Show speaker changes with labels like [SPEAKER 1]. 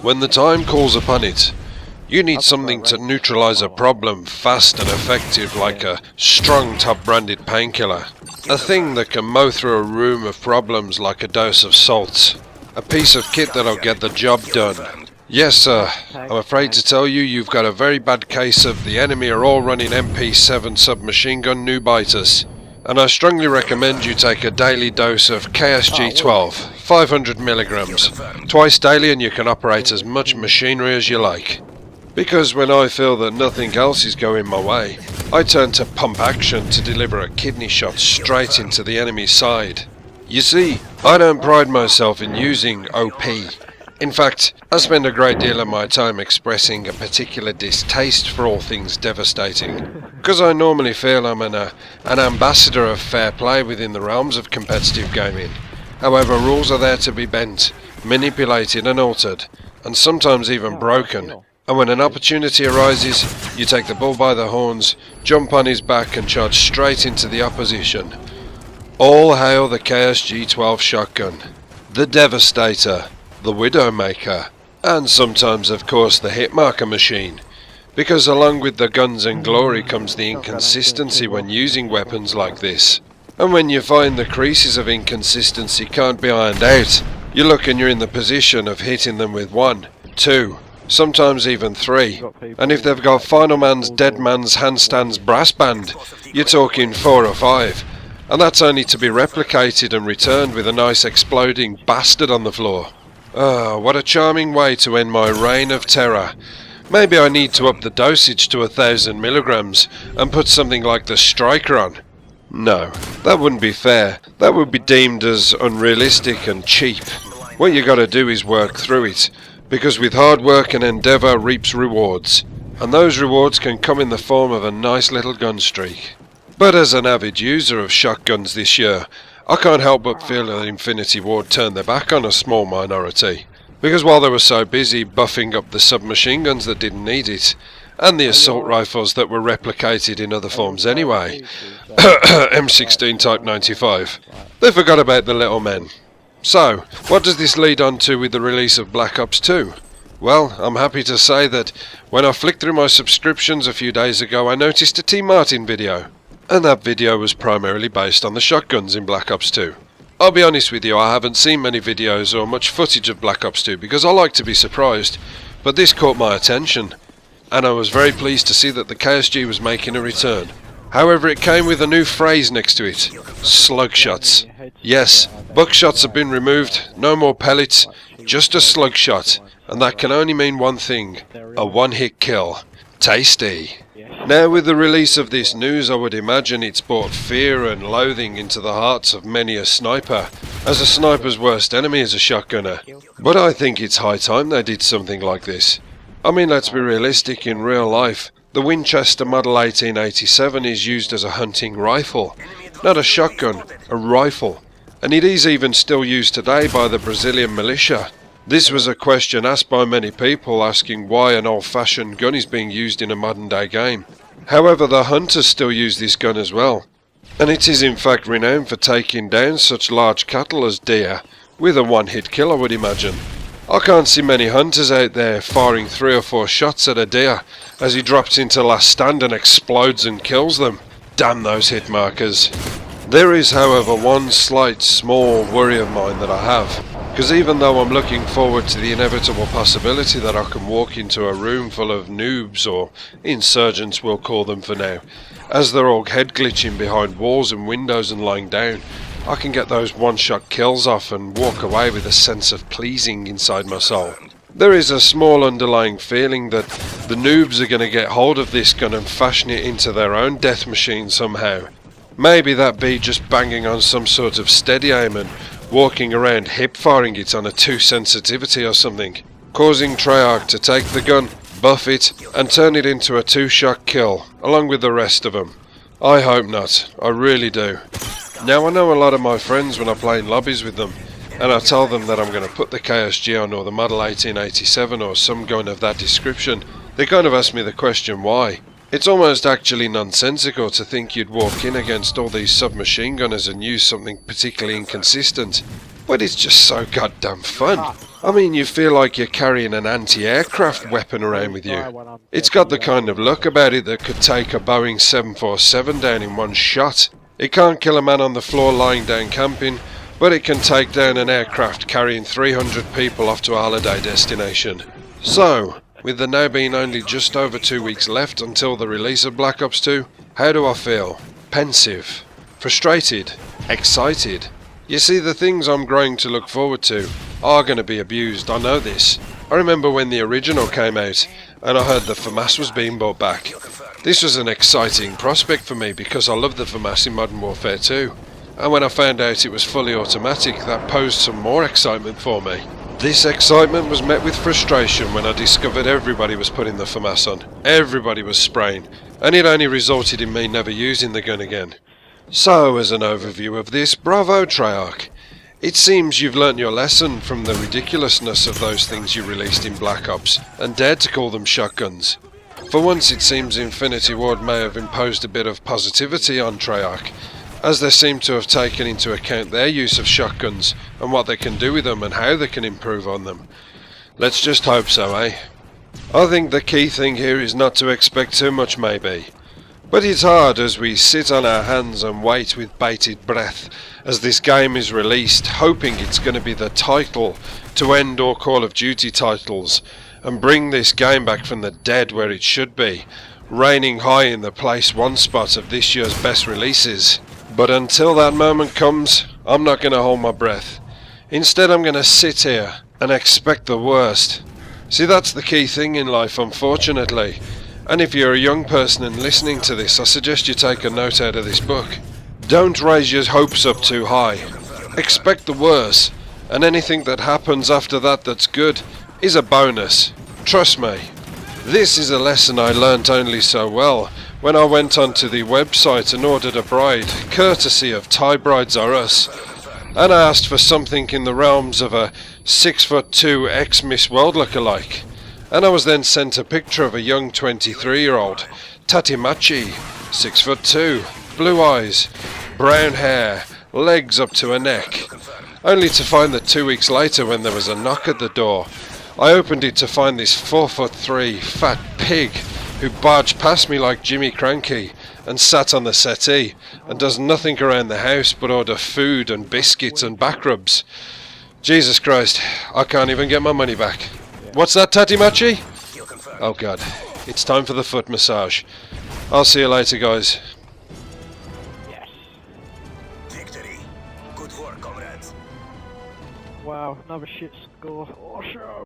[SPEAKER 1] When the time calls upon it, you need something to neutralize a problem fast and effective, like a strong top-branded painkiller. A thing that can mow through a room of problems like a dose of salts. A piece of kit that'll get the job done. Yes, sir. I'm afraid to tell you, you've got a very bad case of the enemy are all running MP7 submachine gun noobitis. And I strongly recommend you take a daily dose of KSG 12, 500 milligrams, twice daily, and you can operate as much machinery as you like. Because when I feel that nothing else is going my way, I turn to pump action to deliver a kidney shot straight into the enemy's side. You see, I don't pride myself in using OP. In fact, I spend a great deal of my time expressing a particular distaste for all things devastating, because I normally feel I'm an ambassador of fair play within the realms of competitive gaming. However, rules are there to be bent, manipulated and altered, and sometimes even broken. And when an opportunity arises, you take the bull by the horns, jump on his back and charge straight into the opposition. All hail the KSG 12 shotgun, the Devastator, the Widowmaker, and sometimes of course the Hitmarker machine, because along with the guns and glory comes the inconsistency when using weapons like this. And when you find the creases of inconsistency can't be ironed out, you look and you're in the position of hitting them with 1, 2, sometimes even 3, and if they've got Final Man's Dead Man's Handstands brass band, you're talking 4 or 5, and that's only to be replicated and returned with a nice exploding bastard on the floor. Ah, what a charming way to end my reign of terror. Maybe I need to up the dosage to 1000 milligrams and put something like the Striker on. No, that wouldn't be fair. That would be deemed as unrealistic and cheap. What you gotta do is work through it, because with hard work and endeavour reaps rewards, and those rewards can come in the form of a nice little gun streak. But as an avid user of shotguns this year, I can't help but feel that Infinity Ward turned their back on a small minority, because while they were so busy buffing up the submachine guns that didn't need it, and the assault rifles that were replicated in other forms anyway, M16 Type 95, they forgot about the little men. So, what does this lead on to with the release of Black Ops 2? Well, I'm happy to say that when I flicked through my subscriptions a few days ago, I noticed a T. Martin video. And that video was primarily based on the shotguns in Black Ops 2. I'll be honest with you, I haven't seen many videos or much footage of Black Ops 2 because I like to be surprised, but this caught my attention, and I was very pleased to see that the KSG was making a return. However, it came with a new phrase next to it: slug shots. Yes, buckshots have been removed, no more pellets, just a slug shot, and that can only mean one thing: a one-hit kill. Tasty. Now, with the release of this news, I would imagine it's brought fear and loathing into the hearts of many a sniper, as a sniper's worst enemy is a shotgunner. But I think it's high time they did something like this. I mean, let's be realistic, in real life, the Winchester Model 1887 is used as a hunting rifle, not a shotgun, a rifle, and it is even still used today by the Brazilian militia. This was a question asked by many people, asking why an old-fashioned gun is being used in a modern-day game. However, the hunters still use this gun as well, and it is in fact renowned for taking down such large cattle as deer, with a one-hit kill, I would imagine. I can't see many hunters out there firing 3 or 4 shots at a deer as he drops into last stand and explodes and kills them. Damn those hit markers. There is, however, one slight small worry of mine that I have. Because even though I'm looking forward to the inevitable possibility that I can walk into a room full of noobs, or insurgents we'll call them for now, as they're all head glitching behind walls and windows and lying down, I can get those one-shot kills off and walk away with a sense of pleasing inside my soul. There is a small underlying feeling that the noobs are going to get hold of this gun and fashion it into their own death machine somehow. Maybe that be just banging on some sort of steady aim and walking around hip-firing it on a 2 sensitivity or something, causing Treyarch to take the gun, buff it, and turn it into a 2-shot kill, along with the rest of them. I hope not, I really do. Now, I know a lot of my friends when I play in lobbies with them, and I tell them that I'm going to put the KSG on, or the Model 1887, or some gun of that description, they kind of ask me the question why. It's almost actually nonsensical to think you'd walk in against all these submachine gunners and use something particularly inconsistent. but it's just so goddamn fun. I mean, you feel like you're carrying an anti-aircraft weapon around with you. It's got the kind of look about it that could take a Boeing 747 down in one shot. It can't kill a man on the floor lying down camping, but it can take down an aircraft carrying 300 people off to a holiday destination. So, with there now being only just over 2 weeks left until the release of Black Ops 2, how do I feel? Pensive? Frustrated? Excited? You see, the things I'm growing to look forward to are going to be abused, I know this. I remember when the original came out and I heard the FAMAS was being brought back. This was an exciting prospect for me because I love the FAMAS in Modern Warfare 2. And when I found out it was fully automatic, that posed some more excitement for me. This excitement was met with frustration when I discovered everybody was putting the FAMAS on. Everybody was spraying, and it only resulted in me never using the gun again. So, as an overview of this, bravo Treyarch. It seems you've learnt your lesson from the ridiculousness of those things you released in Black Ops, and dared to call them shotguns. For once it seems Infinity Ward may have imposed a bit of positivity on Treyarch, as they seem to have taken into account their use of shotguns, and what they can do with them and how they can improve on them. Let's just hope so, eh? I think the key thing here is not to expect too much, maybe. But it's hard as we sit on our hands and wait with bated breath as this game is released, hoping it's going to be the title to end all Call of Duty titles and bring this game back from the dead where it should be, reigning high in the place one spot of this year's best releases. But until that moment comes, I'm not going to hold my breath. Instead, I'm going to sit here and expect the worst. See, that's the key thing in life, unfortunately. And if you're a young person and listening to this, I suggest you take a note out of this book. Don't raise your hopes up too high. Expect the worst, and anything that happens after that that's good is a bonus. Trust me. This is a lesson I learnt only so well when I went onto the website and ordered a bride, courtesy of Thai Brides Are Us, and I asked for something in the realms of a 6'2" ex-Miss World lookalike. And I was then sent a picture of a young 23-year-old, Tatimachi, 6'2", blue eyes, brown hair, legs up to her neck. Only to find that 2 weeks later, when there was a knock at the door, I opened it to find this 4'3" fat pig who barged past me like Jimmy Cranky and sat on the settee and does nothing around the house but order food and biscuits and back rubs. Jesus Christ, I can't even get my money back. What's that, Tatimachi? Oh god, it's time for the foot massage. I'll see you later, guys.
[SPEAKER 2] Yes.
[SPEAKER 3] Victory. Good work, comrades.
[SPEAKER 2] Wow, another shit score. Oh, sure.